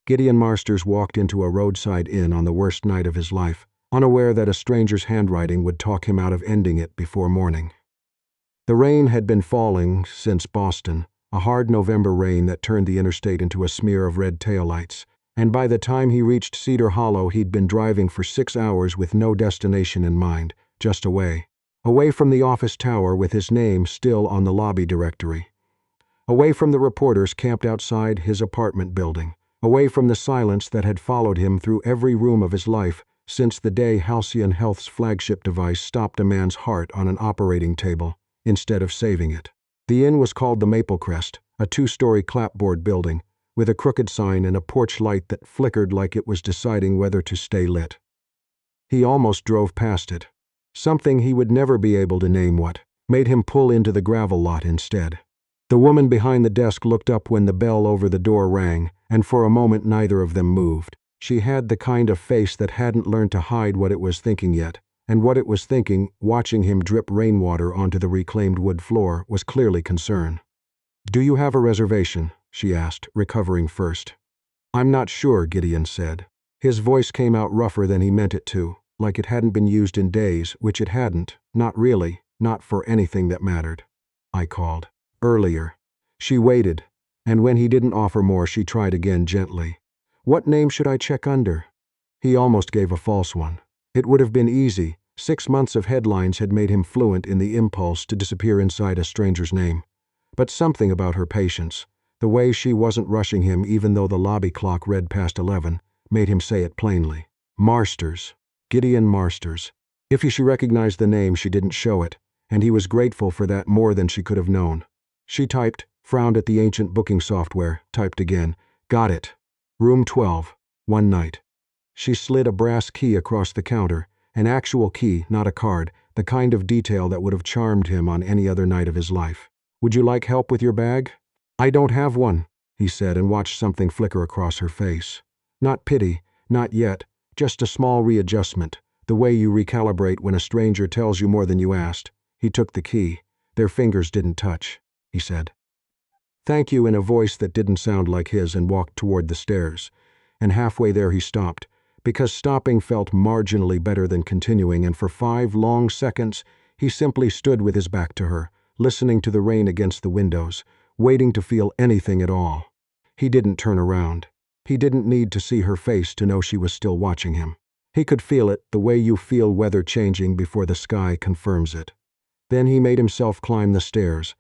Gideon Marsters walked into a roadside inn on the worst night of his life, unaware that a stranger's handwriting would talk him out of ending it before morning. The rain had been falling since Boston, a hard November rain that turned the interstate into a smear of red taillights, and by the time he reached Cedar Hollow he'd been driving for 6 hours with no destination in mind, just away. Away from the office tower with his name still on the lobby directory. Away from the reporters camped outside his apartment building. Away from the silence that had followed him through every room of his life since the day Halcyon Health's flagship device stopped a man's heart on an operating table instead of saving it. The inn was called the Maple Crest, a 2-story clapboard building, with a crooked sign and a porch light that flickered like it was deciding whether to stay lit. He almost drove past it. Something he would never be able to name what made him pull into the gravel lot instead. The woman behind the desk looked up when the bell over the door rang, and for a moment neither of them moved. She had the kind of face that hadn't learned to hide what it was thinking yet, and what it was thinking, watching him drip rainwater onto the reclaimed wood floor, was clearly concern. "Do you have a reservation?" she asked, recovering first. "I'm not sure," Gideon said. His voice came out rougher than he meant it to, like it hadn't been used in days, which it hadn't, not really, not for anything that mattered. "I called earlier." She waited, and when he didn't offer more she tried again gently. "What name should I check under?" He almost gave a false one. It would have been easy. 6 months of headlines had made him fluent in the impulse to disappear inside a stranger's name. But something about her patience, the way she wasn't rushing him even though the lobby clock read past 11, made him say it plainly. Marsters. Gideon Marsters. If she recognized the name, she didn't show it, and he was grateful for that more than she could have known. She typed, frowned at the ancient booking software, typed again. Got it. Room 12. One night. She slid a brass key across the counter, an actual key, not a card, the kind of detail that would have charmed him on any other night of his life. "Would you like help with your bag?" "I don't have one," he said, and watched something flicker across her face. Not pity, not yet, just a small readjustment, the way you recalibrate when a stranger tells you more than you asked. He took the key. Their fingers didn't touch, he said. "Thank you," in a voice that didn't sound like his, and walked toward the stairs. And halfway there he stopped, because stopping felt marginally better than continuing, and for 5 long seconds he simply stood with his back to her, listening to the rain against the windows, waiting to feel anything at all. He didn't turn around. He didn't need to see her face to know she was still watching him. He could feel it, the way you feel weather changing before the sky confirms it. Then he made himself climb the stairs,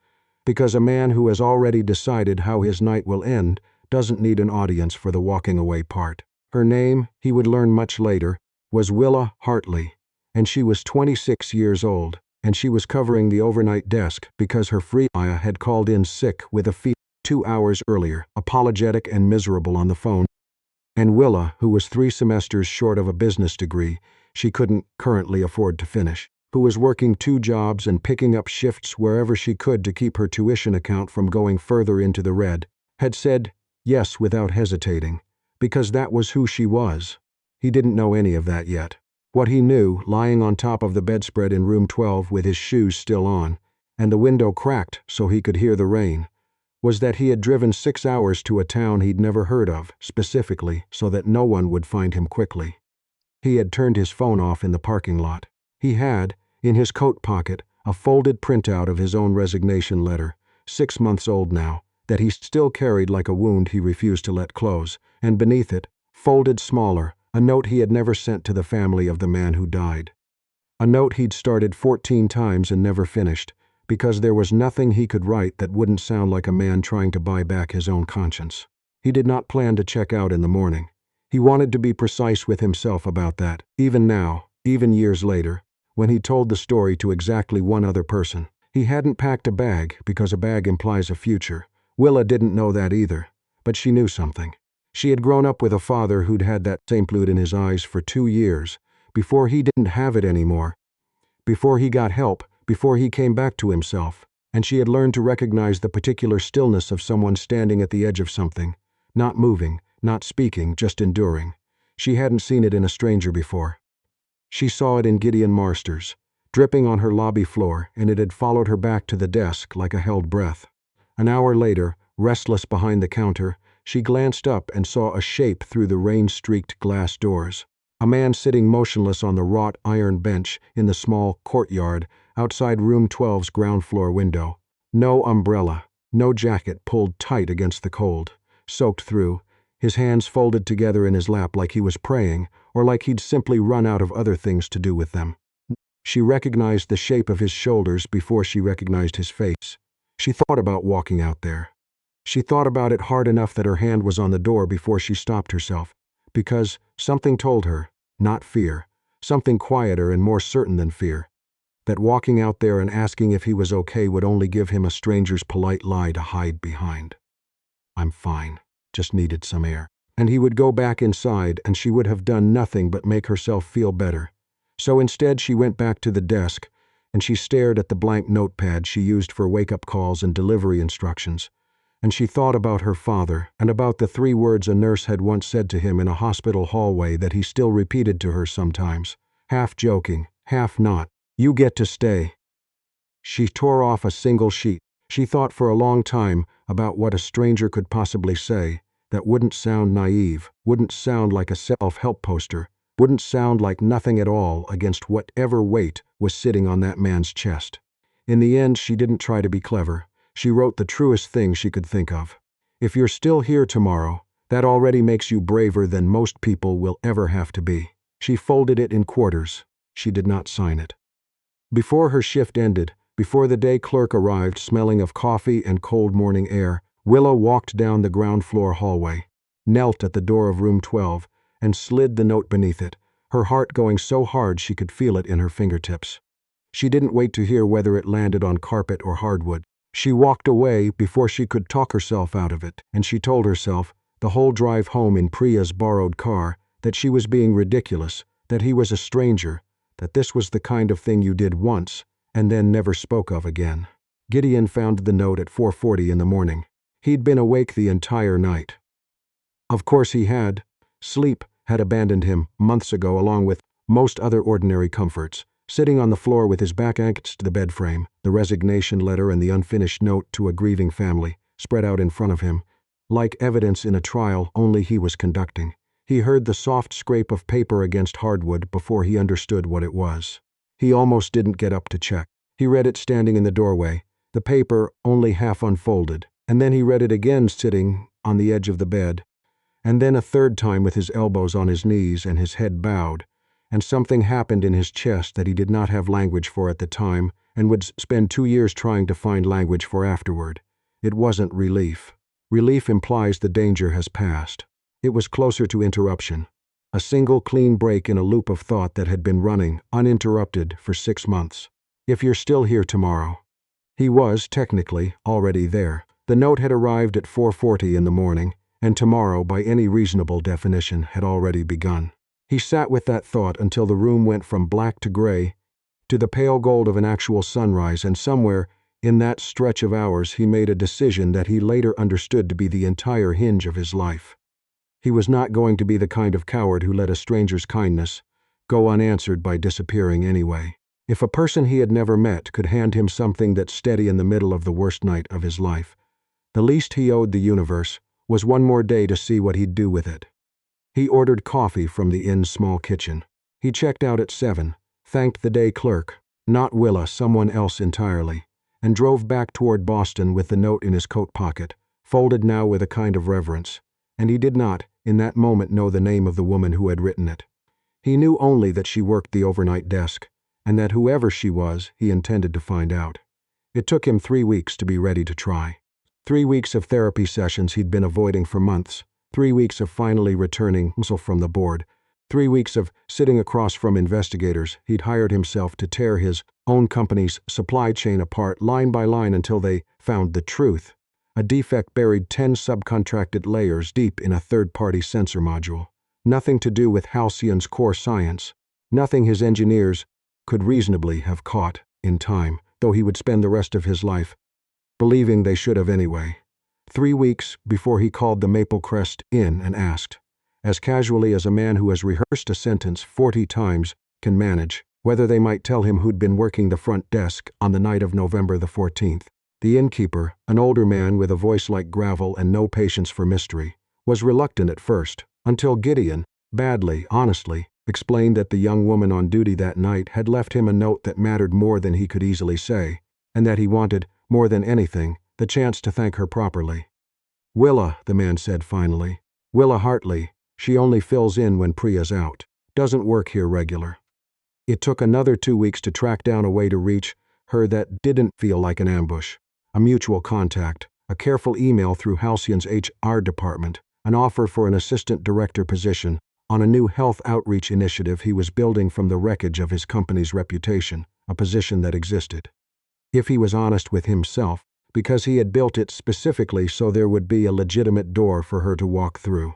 because a man who has already decided how his night will end doesn't need an audience for the walking away part. Her name, he would learn much later, was Willa Hartley, and she was 26 years old, and she was covering the overnight desk because her friend had called in sick with a fever 2 hours earlier, apologetic and miserable on the phone. And Willa, who was 3 semesters short of a business degree she couldn't currently afford to finish, who was working 2 jobs and picking up shifts wherever she could to keep her tuition account from going further into the red, had said yes without hesitating, because that was who she was. He didn't know any of that yet. What he knew, lying on top of the bedspread in room 12 with his shoes still on, and the window cracked so he could hear the rain, was that he had driven 6 hours to a town he'd never heard of, specifically so that no one would find him quickly. He had turned his phone off in the parking lot. He had, in his coat pocket, a folded printout of his own resignation letter, 6 months old now, that he still carried like a wound he refused to let close, and beneath it, folded smaller, a note he had never sent to the family of the man who died. A note he'd started 14 times and never finished, because there was nothing he could write that wouldn't sound like a man trying to buy back his own conscience. He did not plan to check out in the morning. He wanted to be precise with himself about that, even now, even years later, when he told the story to exactly one other person. He hadn't packed a bag, because a bag implies a future. Willa didn't know that either, but she knew something. She had grown up with a father who'd had that same blood in his eyes for 2 years, before he didn't have it anymore, before he got help, before he came back to himself, and she had learned to recognize the particular stillness of someone standing at the edge of something, not moving, not speaking, just enduring. She hadn't seen it in a stranger before. She saw it in Gideon Marsters, dripping on her lobby floor, and it had followed her back to the desk like a held breath. An hour later, restless behind the counter, She glanced up and saw a shape through the rain-streaked glass doors. A man sitting motionless on the wrought iron bench in the small courtyard outside room 12's ground floor window. No umbrella, no jacket pulled tight against the cold, soaked through, his hands folded together in his lap like he was praying or like he'd simply run out of other things to do with them. She recognized the shape of his shoulders before she recognized his face. She thought about walking out there. She thought about it hard enough that her hand was on the door before she stopped herself, because something told her, not fear, something quieter and more certain than fear, that walking out there and asking if he was okay would only give him a stranger's polite lie to hide behind. "I'm fine, just needed some air." And he would go back inside and she would have done nothing but make herself feel better. So instead she went back to the desk and she stared at the blank notepad she used for wake-up calls and delivery instructions. And she thought about her father and about the 3 words a nurse had once said to him in a hospital hallway that he still repeated to her sometimes, half joking, half not. "You get to stay." She tore off a single sheet. She thought for a long time about what a stranger could possibly say that wouldn't sound naive, wouldn't sound like a self-help poster, wouldn't sound like nothing at all against whatever weight was sitting on that man's chest. In the end, she didn't try to be clever. She wrote the truest thing she could think of. "If you're still here tomorrow, that already makes you braver than most people will ever have to be." She folded it in quarters. She did not sign it. Before her shift ended, before the day clerk arrived smelling of coffee and cold morning air, Willa walked down the ground floor hallway, knelt at the door of room 12, and slid the note beneath it, her heart going so hard she could feel it in her fingertips. She didn't wait to hear whether it landed on carpet or hardwood. She walked away before she could talk herself out of it, and she told herself, the whole drive home in Priya's borrowed car, that she was being ridiculous, that he was a stranger, that this was the kind of thing you did once, and then never spoke of again. Gideon found the note at 4:40 in the morning. He'd been awake the entire night. Of course he had. Sleep had abandoned him months ago along with most other ordinary comforts. Sitting on the floor with his back against the bed frame, the resignation letter and the unfinished note to a grieving family spread out in front of him, like evidence in a trial only he was conducting. He heard the soft scrape of paper against hardwood before he understood what it was. He almost didn't get up to check. He read it standing in the doorway, the paper only half unfolded, and then he read it again sitting on the edge of the bed, and then a third time with his elbows on his knees and his head bowed, and something happened in his chest that he did not have language for at the time and would spend 2 years trying to find language for afterward. It wasn't relief. Relief implies the danger has passed. It was closer to interruption. A single clean break in a loop of thought that had been running, uninterrupted, for 6 months. If you're still here tomorrow. He was, technically, already there. The note had arrived at 4:40 in the morning, and tomorrow, by any reasonable definition, had already begun. He sat with that thought until the room went from black to gray, to the pale gold of an actual sunrise, and somewhere in that stretch of hours he made a decision that he later understood to be the entire hinge of his life. He was not going to be the kind of coward who let a stranger's kindness go unanswered by disappearing anyway. If a person he had never met could hand him something that steady in the middle of the worst night of his life, the least he owed the universe was one more day to see what he'd do with it. He ordered coffee from the inn's small kitchen. He checked out at 7, thanked the day clerk, not Willa, someone else entirely, and drove back toward Boston with the note in his coat pocket, folded now with a kind of reverence. And he did not, in that moment, know the name of the woman who had written it. He knew only that she worked the overnight desk, and that whoever she was, he intended to find out. It took him 3 weeks to be ready to try. 3 weeks of therapy sessions he'd been avoiding for months. 3 weeks of finally returning from the board. 3 weeks of sitting across from investigators he'd hired himself to tear his own company's supply chain apart line by line until they found the truth. A defect buried 10 subcontracted layers deep in a third-party sensor module. Nothing to do with Halcyon's core science. Nothing his engineers could reasonably have caught in time, though he would spend the rest of his life believing they should have anyway. 3 weeks before he called the Maple Crest Inn and asked, as casually as a man who has rehearsed a sentence 40 times can manage, whether they might tell him who'd been working the front desk on the night of November the 14th. The innkeeper, an older man with a voice like gravel and no patience for mystery, was reluctant at first, until Gideon, badly, honestly, explained that the young woman on duty that night had left him a note that mattered more than he could easily say, and that he wanted, more than anything, the chance to thank her properly. "Willa," the man said finally. "Willa Hartley. She only fills in when Priya's out. Doesn't work here regular." It took another 2 weeks to track down a way to reach her that didn't feel like an ambush. A mutual contact, a careful email through Halcyon's HR department, an offer for an assistant director position on a new health outreach initiative he was building from the wreckage of his company's reputation, a position that existed. If he was honest with himself, because he had built it specifically so there would be a legitimate door for her to walk through.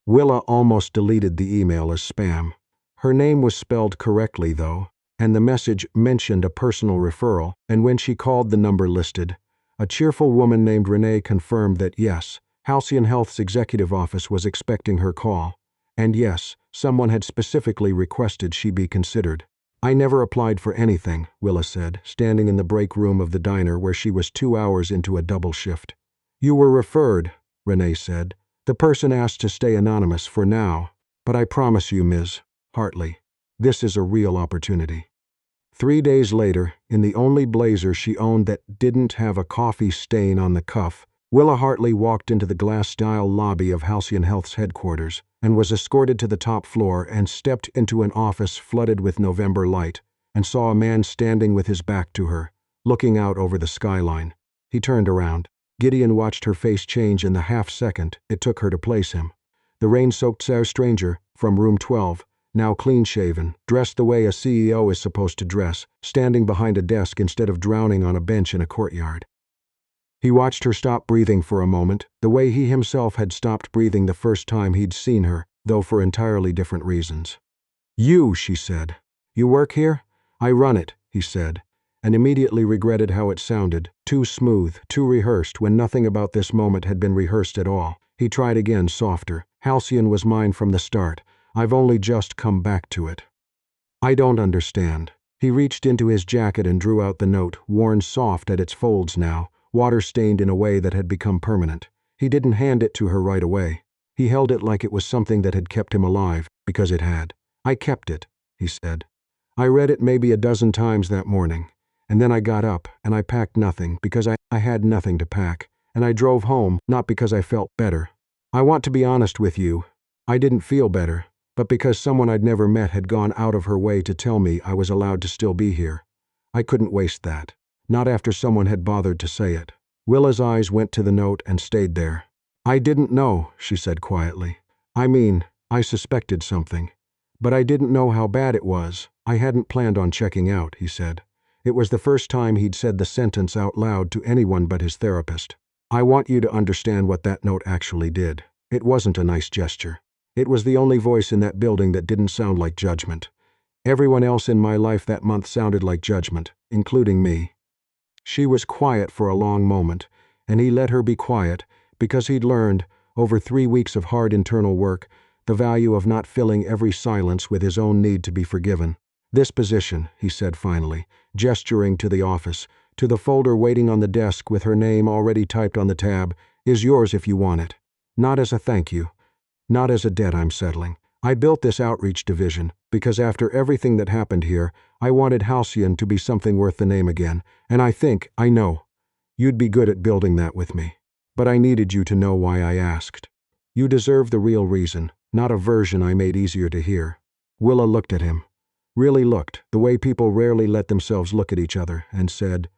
Willa almost deleted the email as spam. Her name was spelled correctly, though, and the message mentioned a personal referral, and when she called the number listed, a cheerful woman named Renee confirmed that yes, Halcyon Health's executive office was expecting her call, and yes, someone had specifically requested she be considered. "I never applied for anything," Willa said, standing in the break room of the diner where she was 2 hours into a double shift. "You were referred," Renee said. "The person asked to stay anonymous for now, but I promise you, Ms. Hartley, this is a real opportunity." 3 days later, in the only blazer she owned that didn't have a coffee stain on the cuff, Willa Hartley walked into the glass-style lobby of Halcyon Health's headquarters and was escorted to the top floor and stepped into an office flooded with November light and saw a man standing with his back to her, looking out over the skyline. He turned around. Gideon watched her face change in the half-second it took her to place him. The rain-soaked stranger, from room 12, now clean-shaven, dressed the way a CEO is supposed to dress, standing behind a desk instead of drowning on a bench in a courtyard. He watched her stop breathing for a moment, the way he himself had stopped breathing the first time he'd seen her, though for entirely different reasons. "You," she said. "You work here?" "I run it," he said, and immediately regretted how it sounded, too smooth, too rehearsed when nothing about this moment had been rehearsed at all. He tried again, softer. "Halcyon was mine from the start. I've only just come back to it." "I don't understand." He reached into his jacket and drew out the note, worn soft at its folds now, water-stained in a way that had become permanent. He didn't hand it to her right away. He held it like it was something that had kept him alive, because it had. "I kept it," he said. "I read it maybe a dozen times that morning, and then I got up, and I packed nothing, because I had nothing to pack, and I drove home, not because I felt better. I want to be honest with you. I didn't feel better, but because someone I'd never met had gone out of her way to tell me I was allowed to still be here. I couldn't waste that. Not after someone had bothered to say it." Willa's eyes went to the note and stayed there. "I didn't know," she said quietly. "I mean, I suspected something. But I didn't know how bad it was. I hadn't planned on checking out," he said. It was the first time he'd said the sentence out loud to anyone but his therapist. "I want you to understand what that note actually did. It wasn't a nice gesture. It was the only voice in that building that didn't sound like judgment. Everyone else in my life that month sounded like judgment, including me." She was quiet for a long moment, and he let her be quiet because he'd learned, over 3 weeks of hard internal work, the value of not filling every silence with his own need to be forgiven. "This position," he said finally, gesturing to the office, to the folder waiting on the desk with her name already typed on the tab, "is yours if you want it. Not as a thank you. Not as a debt I'm settling. I built this outreach division because after everything that happened here, I wanted Halcyon to be something worth the name again, and I know, you'd be good at building that with me. But I needed you to know why I asked. You deserve the real reason, not a version I made easier to hear." Willa looked at him. Really looked, the way people rarely let themselves look at each other, and said,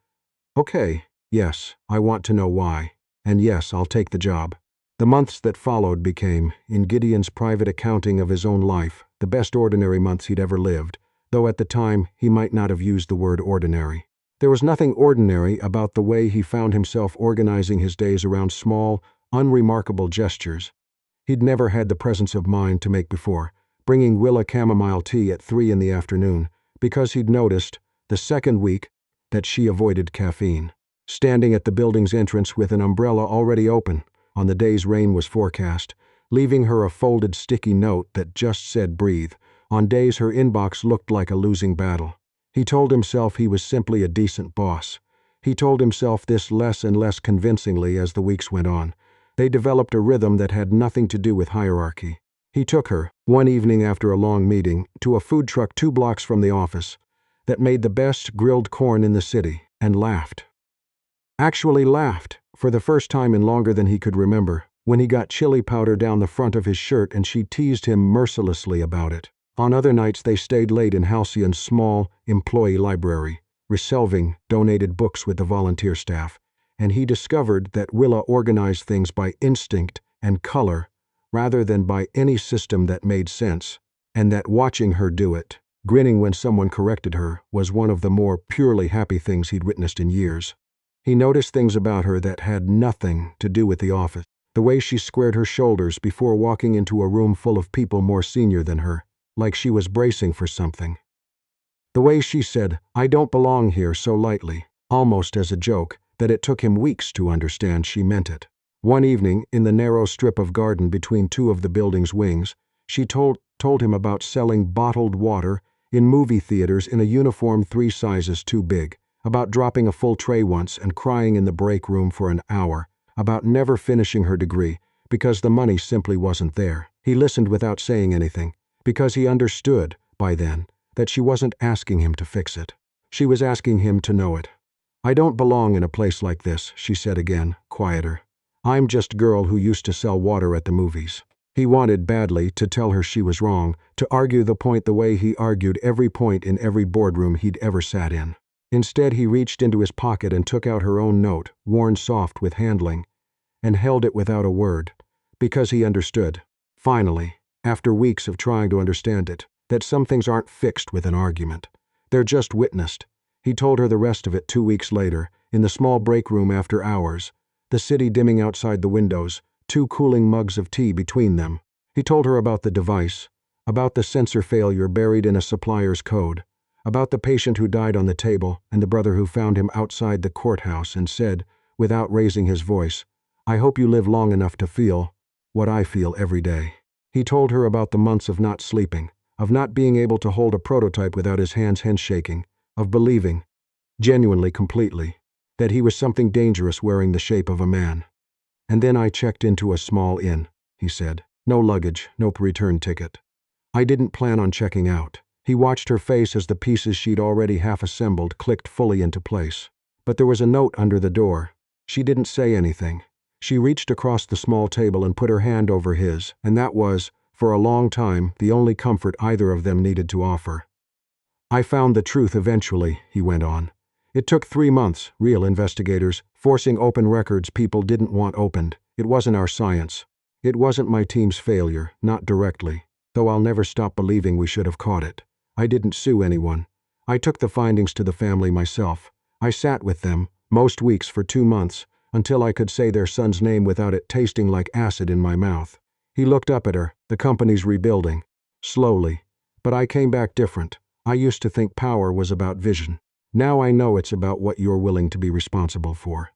"Okay, yes, I want to know why, and yes, I'll take the job." The months that followed became, in Gideon's private accounting of his own life, the best ordinary months he'd ever lived, though at the time he might not have used the word ordinary. There was nothing ordinary about the way he found himself organizing his days around small, unremarkable gestures. He'd never had the presence of mind to make before, bringing Willa chamomile tea at 3 in the afternoon, because he'd noticed, the second week, that she avoided caffeine. Standing at the building's entrance with an umbrella already open, on the days rain was forecast, leaving her a folded sticky note that just said breathe, on days her inbox looked like a losing battle. He told himself he was simply a decent boss. He told himself this less and less convincingly as the weeks went on, They developed a rhythm that had nothing to do with hierarchy. He took her, one evening after a long meeting, to a food truck 2 blocks from the office that made the best grilled corn in the city, and laughed. Actually laughed, for the first time in longer than he could remember, when he got chili powder down the front of his shirt and she teased him mercilessly about it. On other nights they stayed late in Halcyon's small employee library, reselling donated books with the volunteer staff, and he discovered that Willa organized things by instinct and color rather than by any system that made sense, and that watching her do it, grinning when someone corrected her, was one of the more purely happy things he'd witnessed in years. He noticed things about her that had nothing to do with the office. The way she squared her shoulders before walking into a room full of people more senior than her, like she was bracing for something. The way she said, "I don't belong here," so lightly, almost as a joke, that it took him weeks to understand she meant it. One evening, in the narrow strip of garden between 2 of the building's wings, she told him about selling bottled water in movie theaters in a uniform 3 sizes too big, about dropping a full tray once and crying in the break room for an hour, about never finishing her degree because the money simply wasn't there. He listened without saying anything, because he understood, by then, that she wasn't asking him to fix it. She was asking him to know it. "I don't belong in a place like this," she said again, quieter. "I'm just a girl who used to sell water at the movies." He wanted badly to tell her she was wrong, to argue the point the way he argued every point in every boardroom he'd ever sat in. Instead, he reached into his pocket and took out her own note, worn soft with handling, and held it without a word, because he understood, finally, after weeks of trying to understand it, that some things aren't fixed with an argument. They're just witnessed. He told her the rest of it 2 weeks later, in the small break room after hours, the city dimming outside the windows, 2 cooling mugs of tea between them. He told her about the device, about the sensor failure buried in a supplier's code, about the patient who died on the table and the brother who found him outside the courthouse and said, without raising his voice, "I hope you live long enough to feel what I feel every day." He told her about the months of not sleeping, of not being able to hold a prototype without his hands shaking, of believing, genuinely, completely, that he was something dangerous wearing the shape of a man. "And then I checked into a small inn," he said. "No luggage, no return ticket. I didn't plan on checking out." He watched her face as the pieces she'd already half assembled clicked fully into place. But there was a note under the door. She didn't say anything. She reached across the small table and put her hand over his, and that was, for a long time, the only comfort either of them needed to offer. "I found the truth eventually," he went on. "It took 3 months, real investigators, forcing open records people didn't want opened. It wasn't our science. It wasn't my team's failure, not directly, though I'll never stop believing we should have caught it. I didn't sue anyone. I took the findings to the family myself. I sat with them, most weeks for 2 months, until I could say their son's name without it tasting like acid in my mouth." He looked up at her, the company's rebuilding. "Slowly. But I came back different. I used to think power was about vision. Now I know it's about what you're willing to be responsible for.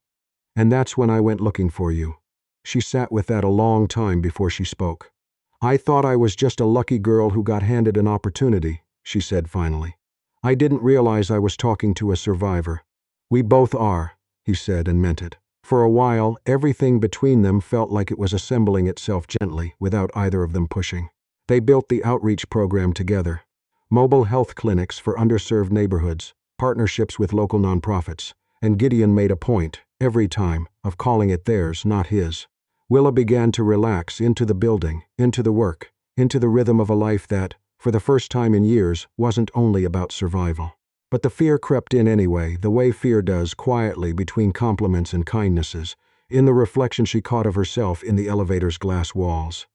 And that's when I went looking for you." She sat with that a long time before she spoke. "I thought I was just a lucky girl who got handed an opportunity," she said finally. "I didn't realize I was talking to a survivor." "We both are," he said, and meant it. For a while, everything between them felt like it was assembling itself gently, without either of them pushing. They built the outreach program together. Mobile health clinics for underserved neighborhoods, partnerships with local nonprofits, and Gideon made a point, every time, of calling it theirs, not his. Willa began to relax into the building, into the work, into the rhythm of a life that, for the first time in years, wasn't only about survival. But the fear crept in anyway, the way fear does, quietly between compliments and kindnesses, in the reflection she caught of herself in the elevator's glass walls.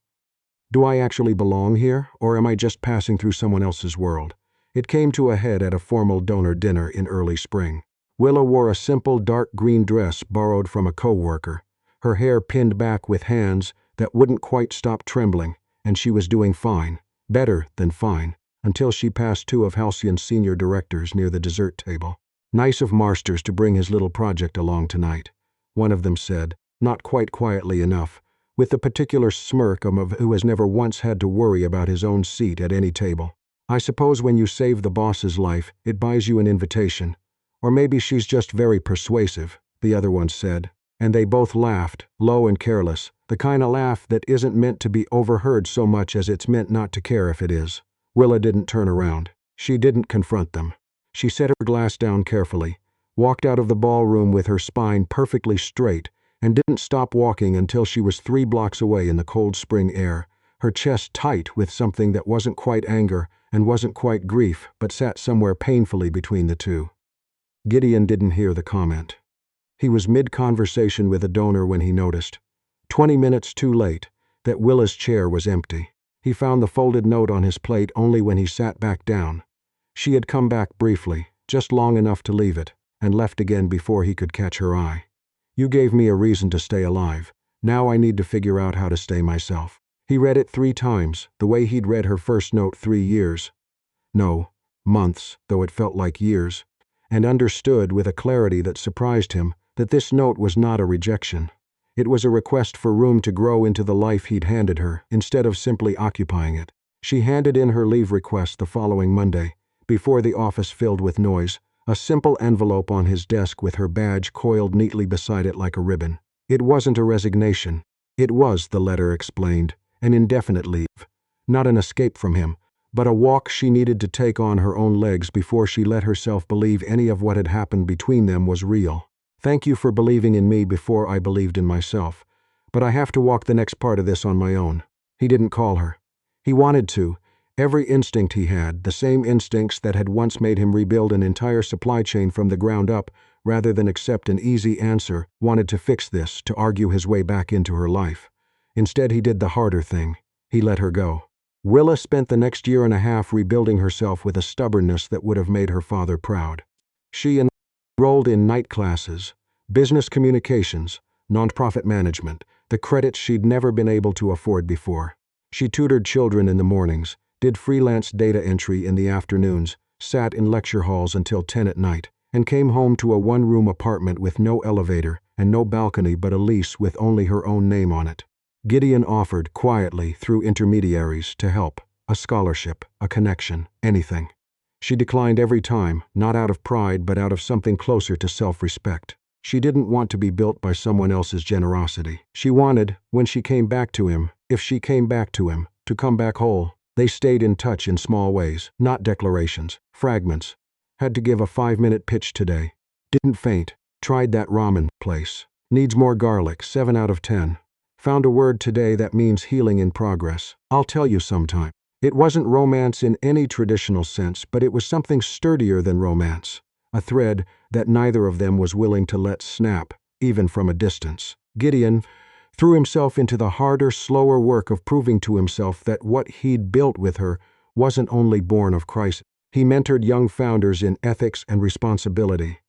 Do I actually belong here, or am I just passing through someone else's world? It came to a head at a formal donor dinner in early spring. Willa wore a simple dark green dress borrowed from a co-worker, her hair pinned back with hands that wouldn't quite stop trembling, and she was doing fine, better than fine, until she passed 2 of Halcyon's senior directors near the dessert table. "Nice of Marsters to bring his little project along tonight," one of them said, not quite quietly enough, with the particular smirk of who has never once had to worry about his own seat at any table. "I suppose when you save the boss's life, it buys you an invitation. Or maybe she's just very persuasive," the other one said, and they both laughed, low and careless, The kind of laugh that isn't meant to be overheard so much as it's meant not to care if it is. Willa didn't turn around. She didn't confront them. She set her glass down carefully, walked out of the ballroom with her spine perfectly straight, and didn't stop walking until she was 3 blocks away in the cold spring air, her chest tight with something that wasn't quite anger and wasn't quite grief, but sat somewhere painfully between the two. Gideon didn't hear the comment. He was mid-conversation with a donor when he noticed, 20 minutes too late, that Willa's chair was empty. He found the folded note on his plate only when he sat back down. She had come back briefly, just long enough to leave it, and left again before he could catch her eye. You gave me a reason to stay alive. Now I need to figure out how to stay myself. He read it 3 times, the way he'd read her first note 3 years. No, months, though it felt like years, and understood with a clarity that surprised him that this note was not a rejection. It was a request for room to grow into the life he'd handed her, instead of simply occupying it. She handed in her leave request the following Monday, before the office filled with noise, a simple envelope on his desk with her badge coiled neatly beside it like a ribbon. It wasn't a resignation. It was, the letter explained, an indefinite leave. Not an escape from him, but a walk she needed to take on her own legs before she let herself believe any of what had happened between them was real. Thank you for believing in me before I believed in myself, but I have to walk the next part of this on my own. He didn't call her. He wanted to. Every instinct he had, the same instincts that had once made him rebuild an entire supply chain from the ground up, rather than accept an easy answer, wanted to fix this, to argue his way back into her life. Instead, he did the harder thing. He let her go. Willa spent the next 1.5 years rebuilding herself with a stubbornness that would have made her father proud. She enrolled in night classes, business communications, nonprofit management, the credits she'd never been able to afford before. She tutored children in the mornings, did freelance data entry in the afternoons, sat in lecture halls until 10 at night, and came home to a 1-room apartment with no elevator and no balcony but a lease with only her own name on it. Gideon offered, quietly, through intermediaries, to help. A scholarship, a connection, anything. She declined every time, not out of pride but out of something closer to self-respect. She didn't want to be built by someone else's generosity. She wanted, when she came back to him, if she came back to him, to come back whole. They stayed in touch in small ways, not declarations, fragments. Had to give a 5-minute pitch today. Didn't faint. Tried that ramen place. Needs more garlic, 7 out of 10. Found a word today that means healing in progress. I'll tell you sometime. It wasn't romance in any traditional sense, but it was something sturdier than romance. A thread that neither of them was willing to let snap, even from a distance. Gideon threw himself into the harder, slower work of proving to himself that what he'd built with her wasn't only born of crisis. He mentored young founders in ethics and responsibility,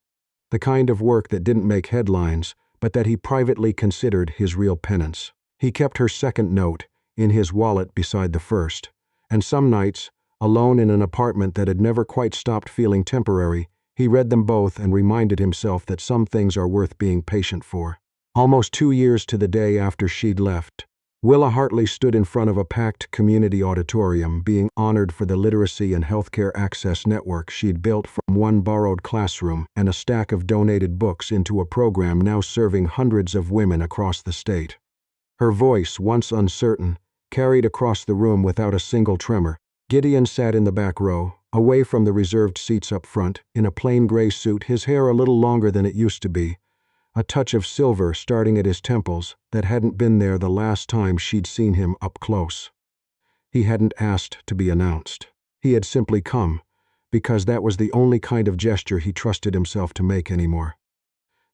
the kind of work that didn't make headlines, but that he privately considered his real penance. He kept her second note in his wallet beside the first, and some nights, alone in an apartment that had never quite stopped feeling temporary, he read them both and reminded himself that some things are worth being patient for. Almost 2 years to the day after she'd left, Willa Hartley stood in front of a packed community auditorium being honored for the literacy and healthcare access network she'd built from one borrowed classroom and a stack of donated books into a program now serving hundreds of women across the state. Her voice, once uncertain, carried across the room without a single tremor. Gideon sat in the back row, away from the reserved seats up front, in a plain gray suit, his hair a little longer than it used to be, a touch of silver starting at his temples that hadn't been there the last time she'd seen him up close. He hadn't asked to be announced. He had simply come, because that was the only kind of gesture he trusted himself to make anymore.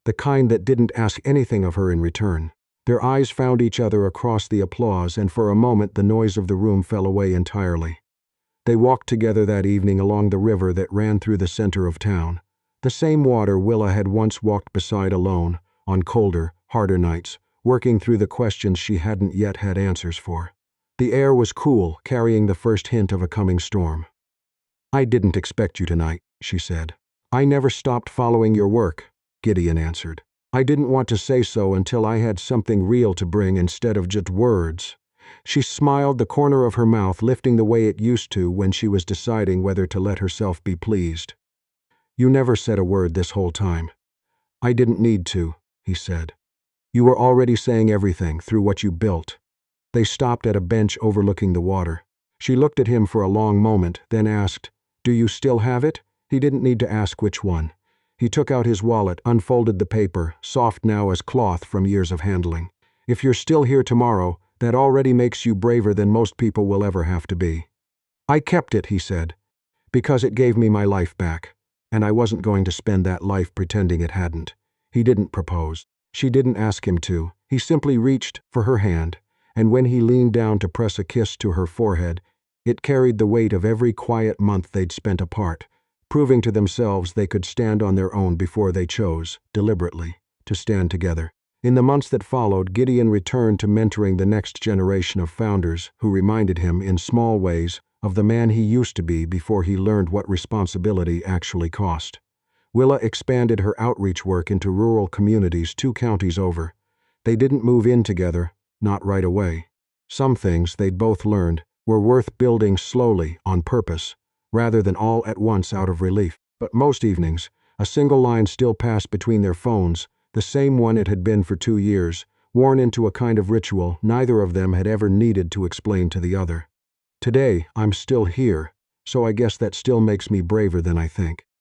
The kind that didn't ask anything of her in return. Their eyes found each other across the applause, and for a moment the noise of the room fell away entirely. They walked together that evening along the river that ran through the center of town. The same water Willa had once walked beside alone, on colder, harder nights, working through the questions she hadn't yet had answers for. The air was cool, carrying the first hint of a coming storm. "I didn't expect you tonight," she said. "I never stopped following your work," Gideon answered. "I didn't want to say so until I had something real to bring instead of just words." She smiled, the corner of her mouth lifting the way it used to when she was deciding whether to let herself be pleased. "You never said a word this whole time." "I didn't need to," he said. You were already saying everything through what you built." They stopped at a bench overlooking the water. She looked at him for a long moment, then asked, "Do you still have it?" He didn't need to ask which one. He took out his wallet, unfolded the paper, soft now as cloth from years of handling. "If you're still here tomorrow, that already makes you braver than most people will ever have to be." "I kept it," he said, "because it gave me my life back, and I wasn't going to spend that life pretending it hadn't." He didn't propose. She didn't ask him to. He simply reached for her hand, and when he leaned down to press a kiss to her forehead, it carried the weight of every quiet month they'd spent apart, proving to themselves they could stand on their own before they chose, deliberately, to stand together. In the months that followed, Gideon returned to mentoring the next generation of founders who reminded him, in small ways, of the man he used to be before he learned what responsibility actually cost. Willa expanded her outreach work into rural communities 2 counties over. They didn't move in together, not right away. Some things, they'd both learned, were worth building slowly, on purpose, rather than all at once out of relief. But most evenings, a single line still passed between their phones, the same one it had been for 2 years, worn into a kind of ritual neither of them had ever needed to explain to the other. "Today, I'm still here, so I guess that still makes me braver than I think."